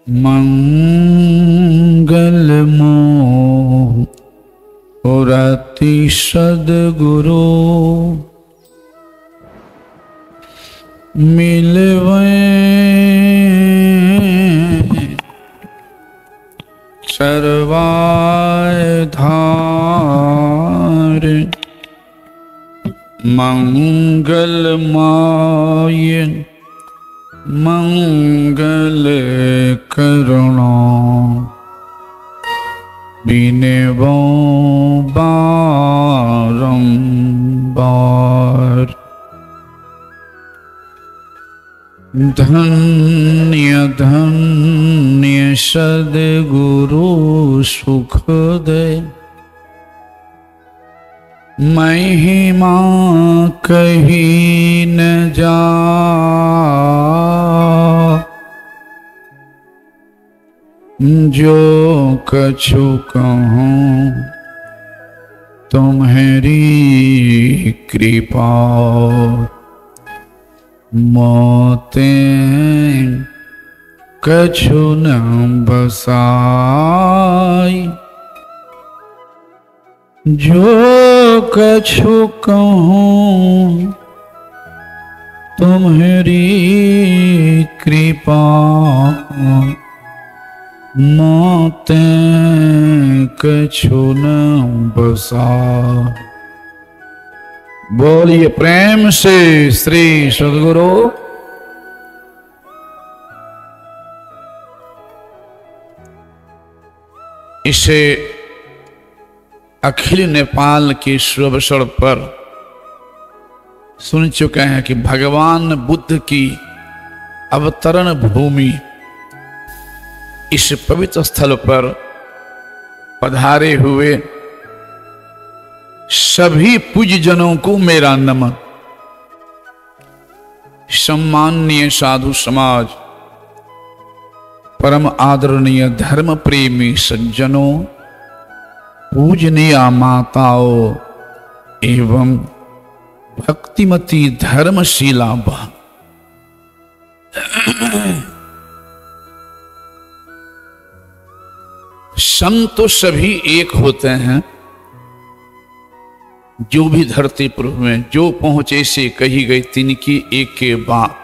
मंगल मूरति सद्गुरु मिलवे सर्वाय धार मंगलमाय मंगल करुणा बिनेवो बारंबार। धन्य धन्य सद्गुरु सुख दे महिमा कही न जा। जो कछु कहूँ तुम्हारी कृपा मोते कछु न बसाई। जो कछु कहूँ तुम्हारी कृपा मोते कछु न बसा। बोलिए प्रेम से श्री सद्गुरु। इसे अखिल नेपाल के शुभ अवसर पर सुन चुके हैं कि भगवान बुद्ध की अवतरण भूमि इस पवित्र स्थल पर पधारे हुए सभी पूज्यजनों को मेरा नमन। सम्माननीय साधु समाज, परम आदरणीय धर्म प्रेमी सज्जनों, पूजनीय माताओं एवं भक्तिमती धर्मशीला बहन, संत तो सभी एक होते हैं। जो भी धरती पर में जो पहुंचे से कही गई तिनकी एक के बात।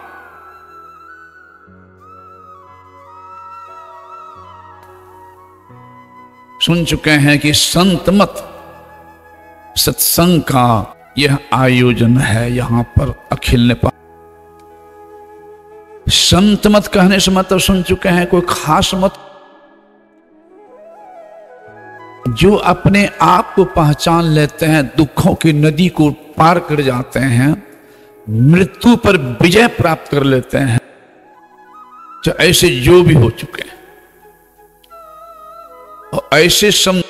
सुन चुके हैं कि संत मत सत्संग का यह आयोजन है यहां पर अखिल नेपाल। संत मत कहने से मतलब सुन चुके हैं कोई खास मत, जो अपने आप को पहचान लेते हैं, दुखों की नदी को पार कर जाते हैं, मृत्यु पर विजय प्राप्त कर लेते हैं। तो ऐसे जो भी हो चुके हैं और ऐसे सम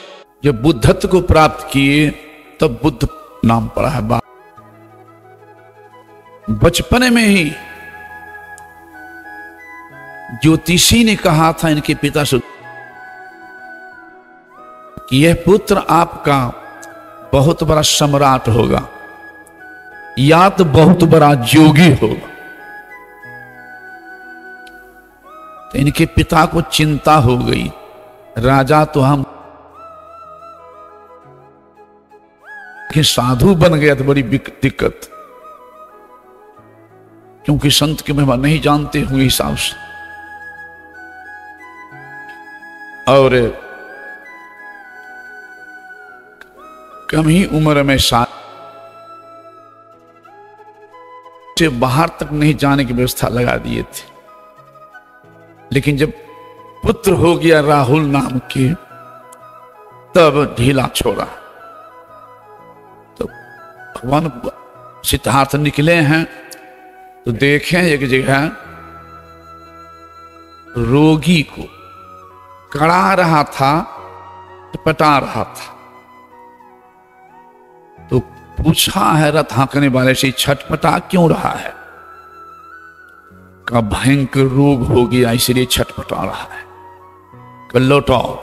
जब बुद्धत्व को प्राप्त किए तब बुद्ध नाम पड़ा है। बचपन में ही ज्योतिषी ने कहा था इनके पिता से कि यह पुत्र आपका बहुत बड़ा सम्राट होगा या तो बहुत बड़ा जोगी होगा। तो इनके पिता को चिंता हो गई, राजा तो हम कि साधु बन गया तो बड़ी दिक्कत, क्योंकि संत की महिमा नहीं जानते हुए हिसाब से। और कम ही उम्र में से बाहर तक नहीं जाने की व्यवस्था लगा दिए थे। लेकिन जब पुत्र हो गया राहुल नाम के तब ढीला छोड़ा। तो भगवान सिद्धार्थ निकले हैं तो देखें एक जगह रोगी को कड़ा रहा था, पटा रहा था। तो पूछा है रथ हाँकने वाले से, छटपटा क्यों रहा है? का भयंकर रोग हो गया इसलिए छटपटा रहा है। कल लौटाओ,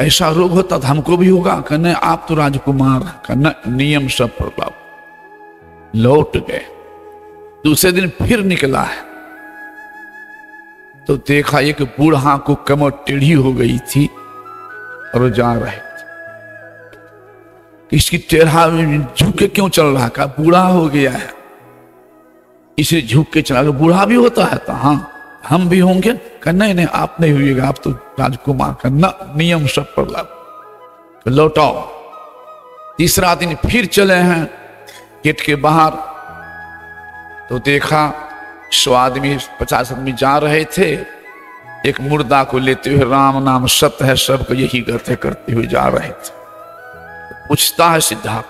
ऐसा रोग होता तो हमको भी होगा। कहने आप तो राजकुमार, कहना नियम सब पर लौट गए। दूसरे दिन फिर निकला है तो देखा एक बूढ़ा को कमर टेढ़ी हो गई थी और जा रहे थे। इसकी टेढ़ा झुक के क्यों चल रहा? का बूढ़ा हो गया है इसे झुक के चला। बूढ़ा भी होता है तो हाँ हम भी होंगे। नहीं नहीं आप नहीं हुएगा, आप तो राजकुमार का ना नियम सब पर लागू। तो लौटाओ। तीसरा दिन फिर चले हैं गेट के बाहर, तो देखा 100 आदमी 50 आदमी जा रहे थे। एक मुर्दा को लेते हुए राम नाम सत्य है सबको यही करते हुए जा रहे थे। पूछता है सिद्धार्थ,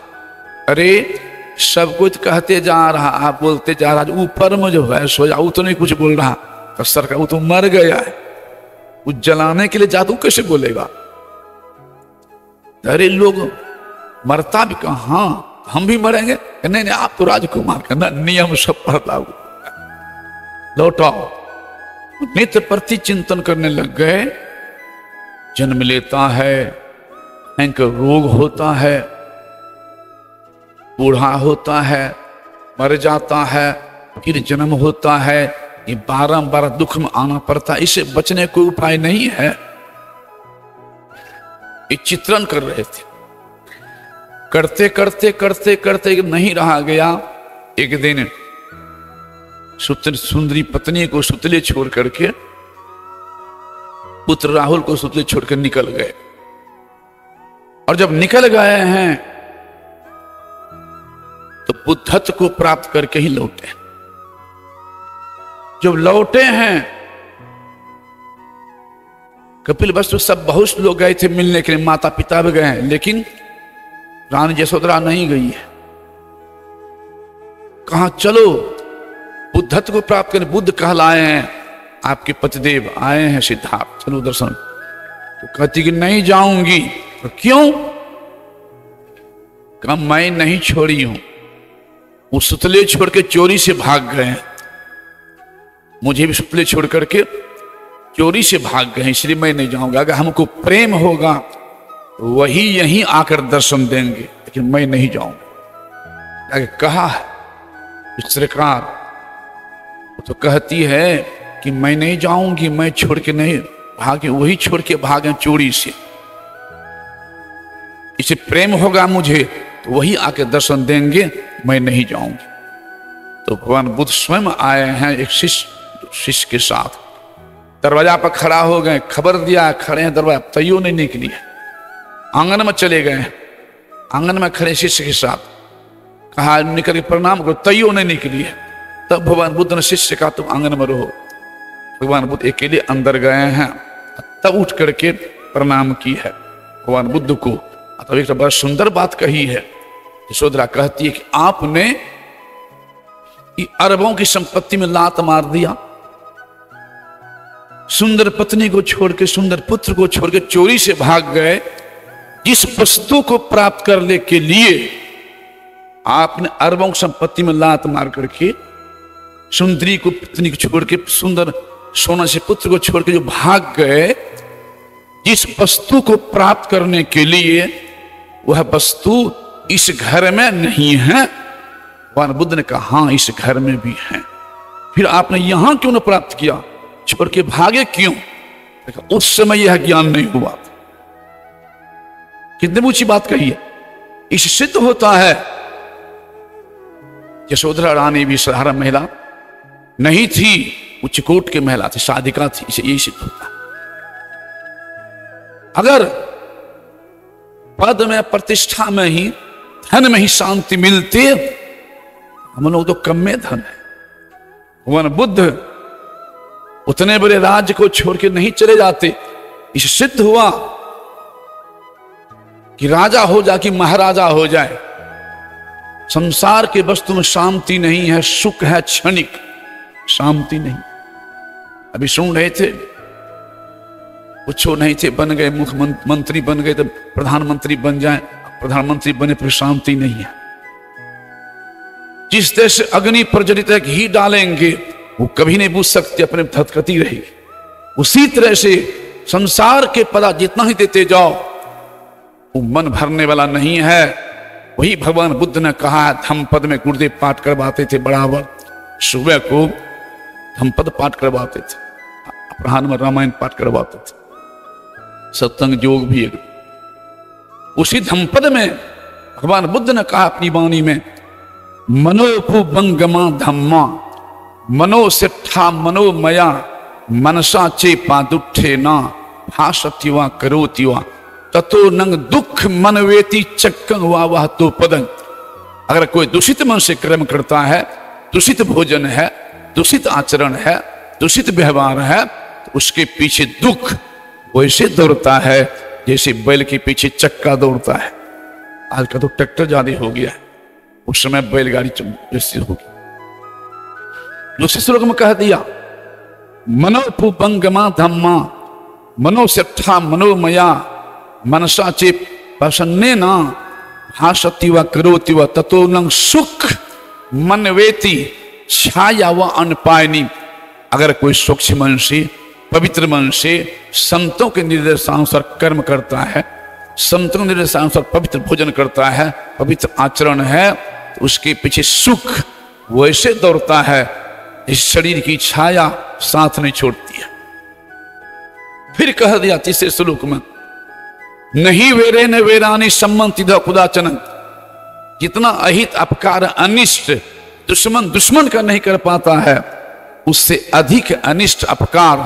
अरे सब कुछ कहते जा रहा, आप बोलते जा रहा, ऊपर में जो है सोया वो तो नहीं कुछ बोल रहा। तो सरकार वो तो मर गया है, वो जलाने के लिए जादू कैसे बोलेगा? अरे लोग मरता भी कहा, हाँ हम भी मरेंगे। नहीं नहीं आप तो राजकुमार का ना नियम सब पर लागू। लौटाओ। नित्य प्रति चिंतन करने लग गए। जन्म लेता है, भयंकर रोग होता है, बूढ़ा होता है, मर जाता है, फिर जन्म होता है। ये बारंबार दुख में आना पड़ता है। इसे बचने कोई उपाय नहीं है। ये चित्रण कर रहे थे। करते करते करते करते नहीं रहा गया। एक दिन सुंदरी पत्नी को सुतले छोड़ करके पुत्र राहुल को सुतले छोड़कर निकल गए। और जब निकल गए हैं तो बुद्धत्व को प्राप्त करके ही लौटे। जब लौटे हैं कपिल वस्तु सब बहुत लोग गए थे मिलने के लिए, माता पिता भी गए हैं, लेकिन रानी यशोधरा नहीं गई है। कहा चलो बुद्धत्व को प्राप्त करने। बुद्ध कहलाए हैं, आपके पतिदेव आए हैं सिद्धार्थ, चलो दर्शन। तो कहती कि नहीं जाऊंगी। तो क्यों? कहा मैं नहीं छोड़ी हूं, वो सुतले छोड़ के चोरी से भाग गए हैं, मुझे भी सुतले छोड़ करके चोरी से भाग गए, इसलिए मैं नहीं जाऊंगा। अगर हमको प्रेम होगा तो वही यहीं आकर दर्शन देंगे, लेकिन मैं नहीं जाऊंगा। कहा है चित्रकार, तो कहती है कि मैं नहीं जाऊंगी, मैं छोड़ के नहीं भागे, वही छोड़ के भागे चोरी से। इसे प्रेम होगा मुझे तो वही आके दर्शन देंगे, मैं नहीं जाऊंगी। तो भगवान बुद्ध स्वयं आए हैं एक शिष्य के साथ। दरवाजा पर खड़ा हो गए, खबर दिया खड़े हैं दरवाजा, तैयो नहीं निकली है। आंगन में चले गए, आंगन में खड़े शिष्य के साथ कहा निकल के प्रणाम करो, तैयो नहीं निकली है। तब भगवान बुद्ध ने शिष्य कहा तुम आंगन में रहो। भगवान बुद्ध अकेले अंदर गए हैं, तब उठ करके प्रणाम की है भगवान बुद्ध को। तब एक बड़ा सुंदर बात कही है। यशोधरा कहती है कि आपने अरबों की संपत्ति में लात मार दिया, सुंदर पत्नी को छोड़ के, सुंदर पुत्र को छोड़ के चोरी से भाग गए। जिस वस्तु को प्राप्त करने के लिए आपने अरबों की संपत्ति में लात मार करके सुंदरी को पत्नी को छोड़ के, सुंदर सोना से पुत्र को छोड़ के जो भाग गए, जिस वस्तु को प्राप्त करने के लिए वह वस्तु इस घर में नहीं है। भगवान बुद्ध ने कहा हाँ इस घर में भी है। फिर आपने यहां क्यों न प्राप्त किया, छोड़ के भागे क्यों? उस समय यह ज्ञान नहीं हुआ। कितनी ऊंची बात कही है। इस सिद्ध होता है यशोधरा रानी भी साधारण महिला नहीं थी, उच्च कोट की महिला थी, साधिका थी, इसे यही सिद्ध होता है। अगर पद में, प्रतिष्ठा में ही, धन में ही शांति मिलती, हम लोग तो कम में धन है। भगवान बुद्ध उतने बड़े राज्य को छोड़ के नहीं चले जाते। इसे सिद्ध हुआ कि राजा हो जाए कि महाराजा हो जाए, संसार के वस्तु में शांति नहीं है, सुख है क्षणिक, शांति नहीं। अभी सुन रहे थे, कुछ नहीं थे, बन गए मुख्यमंत्री, बन गए तो प्रधानमंत्री बन जाए, प्रधानमंत्री बने पर शांति नहीं है। जिस देश से अग्नि प्रज्वलित घी डालेंगे वो कभी नहीं बुझ सकते, अपने धतकती रहेगी। उसी तरह से संसार के पदार्थ जितना ही देते जाओ वो मन भरने वाला नहीं है। वही भगवान बुद्ध ने कहा है, धम्मपद में गुरुदेव पाठ करवाते थे बराबर, सुबह को धम्मपद पाठ करवाते थे। अपराह्न में रामायण पाठ करवाते थे, सत्संग योग भी एक। उसी धम्पद में भगवान बुद्ध ने कहा अपनी वाणी में, मनोपुबंगमा धम्मा मनोसिट्ठा मनोमया मनसा चे पादुठे ना भाषत्युवा करोत्युवा ततो नंग दुख मनवेति चक्कं वा वह तो पदं। अगर कोई दूषित मन से कर्म करता है, दूषित भोजन है, दूषित आचरण है, दूषित व्यवहार है, तो उसके पीछे दुख वैसे दौड़ता है जैसे बैल के पीछे चक्का दौड़ता है। आज का तो ट्रैक्टर ज्यादा हो गया है, उस समय बैलगाड़ी जैसी होगी। दूसरे श्लोक में कह दिया, मनोपुबंगमा धम्मा मनोसिट्ठा मनोमया मनसा चे प्रसन्ने ना भाषति व करोति व ततो नंग सुख मनवेति छाया व अनपायनी। अगर कोई सूक्ष्म मन से, पवित्र मन से संतों के निर्देशानुसार कर्म करता है, संतों के निर्देशानुसार पवित्र भोजन करता है, पवित्र आचरण है, तो उसके पीछे सुख वैसे दौड़ता है इस शरीर की छाया साथ नहीं छोड़ती है। फिर कह दिया तीसरे श्लोक में, नहीं वेरे न वेरानी सम्मति खुदाचन। जितना अहित अपकार अनिष्ट दुश्मन दुश्मन का नहीं कर पाता है, उससे अधिक अनिष्ट अपकार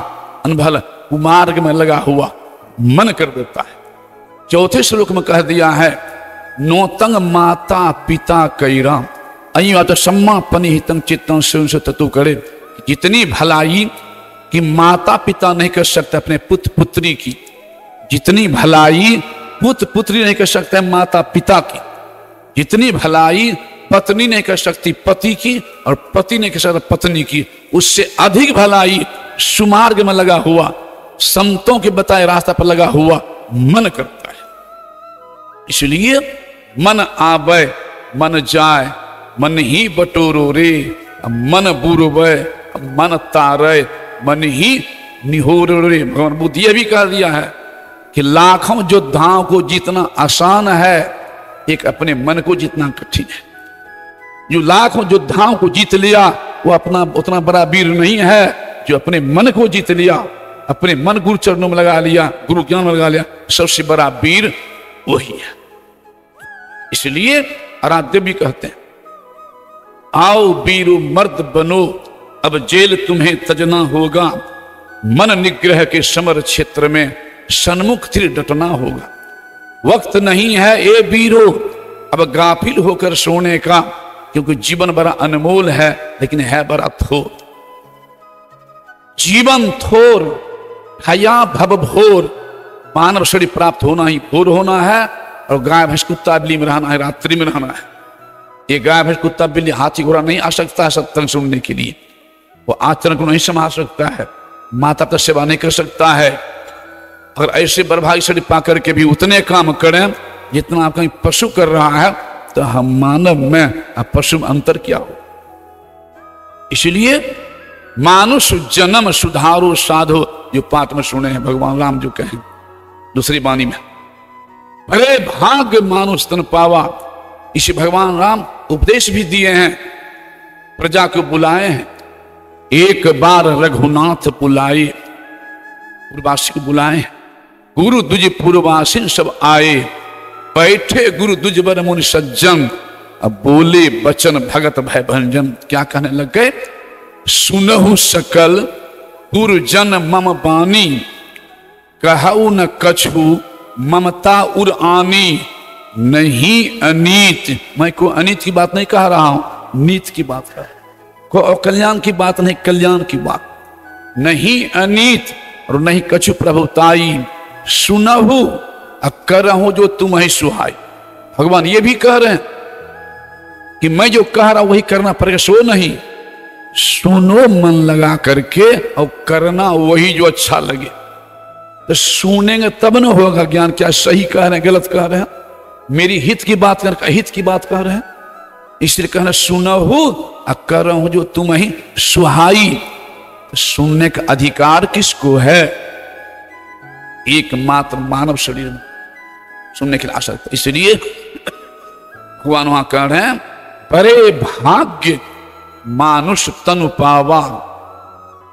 अनभल कुमार्ग में लगा हुआ मन कर देता है। चौथे श्लोक में कह दिया है, नोतंग माता पिता कैरा अयो तो सम्मा पनिहितं चित्तं से ततु करे। जितनी भलाई कि माता पिता नहीं कर सकते अपने पुत्र पुत्री की, जितनी भलाई पुत्र पुत्री नहीं कर सकते माता पिता की, जितनी भलाई पत्नी नहीं कर सकती पति की और पति नहीं कर सकता पत्नी की, उससे अधिक भलाई सुमार्ग में लगा हुआ, संतों के बताए रास्ता पर लगा हुआ मन करता है। इसलिए मन आवे मन जाए, मन ही बटोरो रे, मन बुरवे मन तारे, मन ही निहोर रे। भगवान बुद्ध ये भी कह दिया है कि लाखों योद्धाओं को जीतना आसान है, एक अपने मन को जीतना कठिन है। जो लाखों योद्धाओं को जीत लिया वो अपना उतना बड़ा वीर नहीं है, जो अपने मन को जीत लिया, अपने मन गुरु चरणों में लगा लिया, गुरु ज्ञान में लगा लिया, सबसे बड़ा वीर वही है। इसलिए आराध्य भी कहते हैं, आओ वीरू मर्द बनो अब जेल तुम्हें तजना होगा, मन निग्रह के समर क्षेत्र में सन्मुख तिर डटना होगा। वक्त नहीं है ए वीरो अब गाफिल होकर सोने का, क्योंकि जीवन बड़ा अनमोल है लेकिन है बड़ा थोर। जीवन थोर हया भव भोर, मानव शरीर प्राप्त होना ही भोर होना है, और गाय भैंस कुत्ता बिल्ली में रहना है, रात्रि में रहना है। ये गाय भैंस कुत्ता बिल्ली हाथी घोड़ा नहीं आ सकता है सत्संग सुनने के लिए, वो आचरण को नहीं संभाल सकता है, माता पिता सेवा नहीं कर सकता है। अगर ऐसे बर्भागी शरीर पा करके भी उतने काम करें जितना आप कहीं पशु कर रहा है, तो हम मानव में पशु में अंतर क्या हो। इसलिए मानुष जन्म सुधारो साधो, जो पाठ में सुने हैं भगवान राम जो कहें दूसरी वाणी में, बड़े भाग्य मानुष तन पावा। इसे भगवान राम उपदेश भी दिए हैं, प्रजा को बुलाए हैं, एक बार रघुनाथ बुलाए, पूर्ववासी को बुलाए, गुरु दुज पूर्ववासी सब आए, बैठे गुरु दुज बर मुनि सज्जन, अब बोले बचन भगत भय भंजन। क्या कहने लग गए, सुनहु सकल गुरुजन मम बानी, कहु न कछु ममता उर आनी, नहीं अनीत। मैं को अनीत की बात नहीं कह रहा हूं, नीत की बात कर, को अकल्याण की बात नहीं, कल्याण की बात। नहीं अनीत और नहीं कछु प्रभुताई, सुनहु करहूं जो तुम ही सुहाई। भगवान ये भी कह रहे हैं कि मैं जो कह रहा हूं वही करना पड़ेगा, सो नहीं, सुनो मन लगा करके और करना वही जो अच्छा लगे। तो सुनेंगे तब न होगा ज्ञान, क्या सही कह रहे हैं गलत कह रहे हैं, मेरी हित की बात कर अहित की बात कह रहे हैं। इसलिए कहना सुनहु करहूं जो तुम ही सुहाई। तो सुनने का अधिकार किसको है, एकमात्र मानव शरीर में सुनने के लिए आशा। इसलिए भगवान वहां कह रहे हैं, बड़े भाग्य मानुष तनु पावा,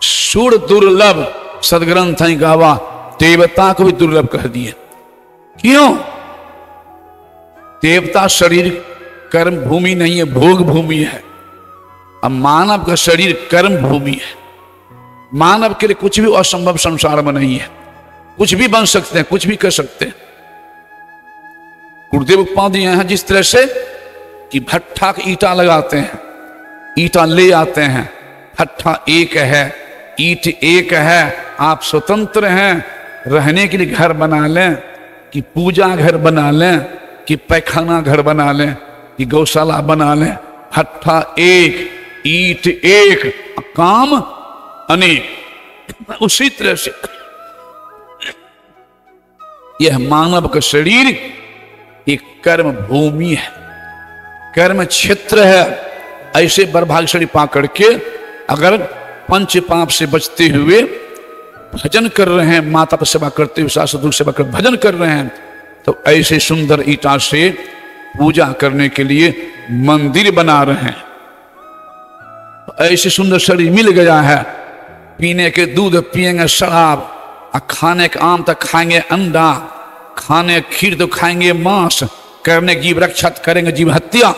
सुर दुर्लभ सदग्रंथ ही गावा, देवता को भी दुर्लभ कह दिए। क्यों? देवता शरीर कर्म भूमि नहीं है, भोग भूमि है। अब मानव का शरीर कर्म भूमि है। मानव के लिए कुछ भी असंभव संसार में नहीं है, कुछ भी बन सकते हैं, कुछ भी कर सकते हैं। गुरुदेव उपमा दिए हैं जिस तरह से कि भट्ठा का ईटा लगाते हैं, ईटा ले आते हैं, भट्ठा एक है, ईट एक है, आप स्वतंत्र हैं, रहने के लिए घर बना लें, कि पूजा घर बना लें, कि पैखाना घर बना लें, कि गौशाला बना लें, भट्ठा एक, ईट एक, काम अनेक। उसी तरह से यह मानव का शरीर एक कर्म भूमि है, कर्म क्षेत्र है। ऐसे बर्भाग्यशाली पाकर के अगर पंच पाप से बचते हुए भजन कर रहे हैं, माता की सेवा करते हुए, सास ससुर सेवा कर भजन कर रहे हैं, तो ऐसे सुंदर ईटा से पूजा करने के लिए मंदिर बना रहे हैं। ऐसे सुंदर शरीर मिल गया है, पीने के दूध पिएंगे शराब, खाने के आम तक खाएंगे अंडा, खाने खीर तो खाएंगे मांस, करने जीव रक्षा करेंगे जीव हत्या,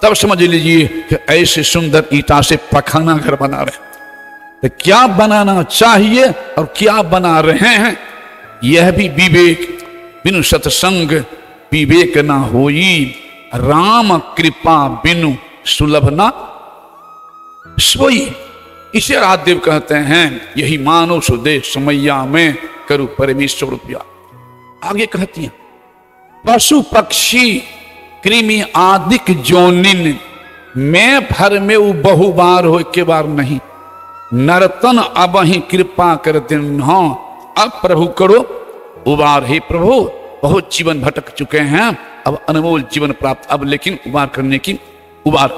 तब समझ लीजिए कि ऐसे सुंदर ईटा से पखाना घर बना रहे। तो क्या बनाना चाहिए और क्या बना रहे हैं, यह भी विवेक। बिनु सत्संग विवेक ना होई, राम कृपा बिनु सुलभ ना सोई। इसे राजदेव कहते हैं, यही मानो सुदेश समैया में करू परमेश्वर रुपया। आगे कहती हैं, पशु पक्षी कृमि आदिक जोनिन मैं भर में वो बहु बार हो के बार नहीं, नरतन अब ही कृपा कर दिन, हाँ अब प्रभु करो उबार। हे प्रभु, बहुत जीवन भटक चुके हैं, अब अनमोल जीवन प्राप्त, अब लेकिन उबार करने की उबार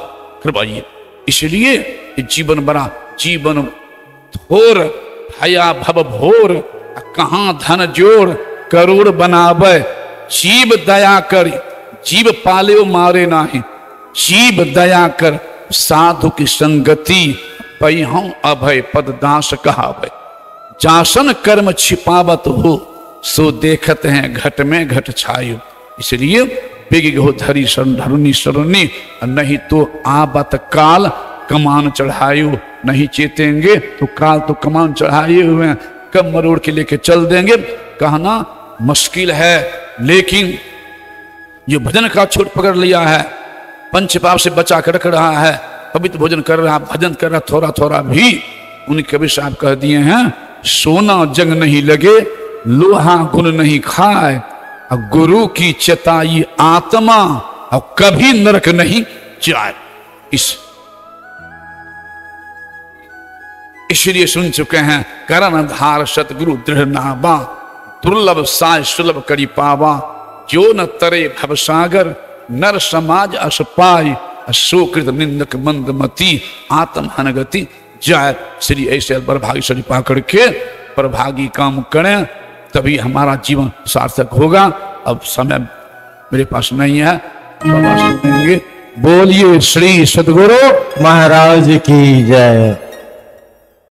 करवाइए। इसलिए जीवन बड़ा, जीवन थोर भया भव भोर, कहां धन जोड़ करोड़ बनावे, जीव दया कर जीव पाले मारे नाही, जीव दया कर साधु की संगति, पैहूं अभय पद दास कहावे। जासन कर्म छिपावत हो, सो देखत हैं घट में घट छायो। इसलिए बिग हो धरी धरुनी शरणी, नहीं तो आबत काल कमान चढ़ायो। नहीं चेतेंगे तो काल तो कमान चढ़ाए हुए हैं, कब मरोड़ के लेके चल देंगे। कहना मुश्किल है, लेकिन जो भजन का छोट पकड़ लिया है, पंच पाप से बचा कर रख रहा है, पवित्र भोजन कर रहा, भजन कर रहा, थोड़ा थोड़ा भी, उनके कबीर साहब कह दिए हैं, सोना जंग नहीं लगे, लोहा गुण नहीं खाए, और गुरु की चेताई आत्मा, और कभी नरक नहीं जाए। इसलिए सुन चुके हैं, करण धार सतगुरु दृढ़ नाबा, दुर्लभ साय सुलभ करी पावा, जो न तरे भवसागर, नर समाज अस पाय, सुकृत निंदक मंदमती, आत्म हनगति जाय। श्री ऐसे बरभागी पा करके परभागी काम करें, तभी हमारा जीवन सार्थक होगा। अब समय मेरे पास नहीं है, बाबा सुनेंगे। बोलिए श्री सद्गुरु महाराज की जय।